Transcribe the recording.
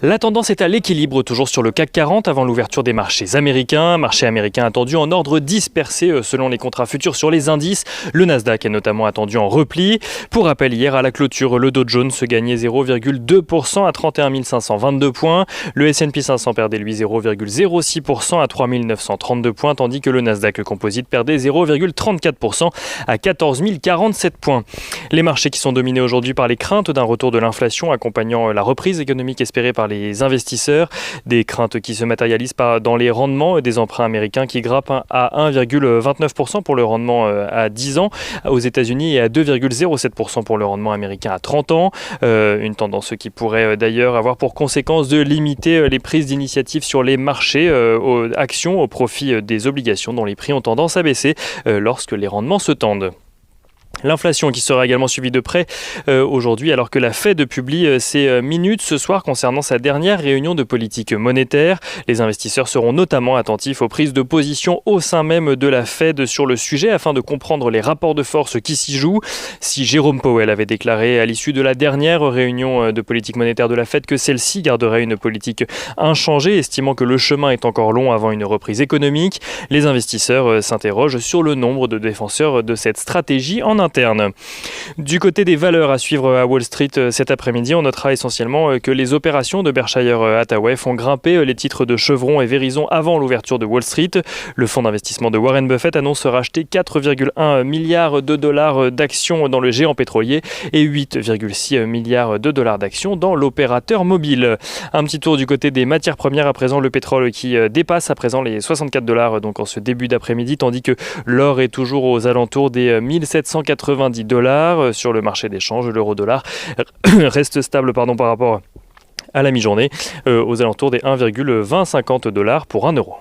La tendance est à l'équilibre toujours sur le CAC 40 avant l'ouverture des marchés américains. Marché américain attendu en ordre dispersé selon les contrats futurs sur les indices. Le Nasdaq est notamment attendu en repli. Pour rappel, hier à la clôture, le Dow Jones se gagnait 0,2% à 31 522 points. Le S&P 500 perdait lui 0,06% à 3 932 points, tandis que le Nasdaq Composite perdait 0,34% à 14 047 points. Les marchés qui sont dominés aujourd'hui par les craintes d'un retour de l'inflation accompagnant la reprise économique espérée par les investisseurs. Des craintes qui se matérialisent dans les rendements des emprunts américains qui grimpent à 1,29% pour le rendement à 10 ans aux États-Unis et à 2,07% pour le rendement américain à 30 ans. Une tendance qui pourrait d'ailleurs avoir pour conséquence de limiter les prises d'initiative sur les marchés aux actions au profit des obligations dont les prix ont tendance à baisser lorsque les rendements se tendent. L'inflation qui sera également suivie de près aujourd'hui alors que la Fed publie ses minutes ce soir concernant sa dernière réunion de politique monétaire. Les investisseurs seront notamment attentifs aux prises de position au sein même de la Fed sur le sujet afin de comprendre les rapports de force qui s'y jouent. Si Jérôme Powell avait déclaré à l'issue de la dernière réunion de politique monétaire de la Fed que celle-ci garderait une politique inchangée, estimant que le chemin est encore long avant une reprise économique, les investisseurs s'interrogent sur le nombre de défenseurs de cette stratégie en interne. Du côté des valeurs à suivre à Wall Street cet après-midi, on notera essentiellement que les opérations de Berkshire Hathaway font grimper les titres de Chevron et Verizon avant l'ouverture de Wall Street. Le fonds d'investissement de Warren Buffett annonce racheter 4,1 milliards de dollars d'actions dans le géant pétrolier et 8,6 milliards de dollars d'actions dans l'opérateur mobile. Un petit tour du côté des matières premières à présent, le pétrole qui dépasse à présent les 64 dollars donc en ce début d'après-midi, tandis que l'or est toujours aux alentours des 1790 dollars sur le marché d'échange. L'euro-dollar reste stable par rapport à la mi-journée aux alentours des 1,2050 $ pour 1 euro.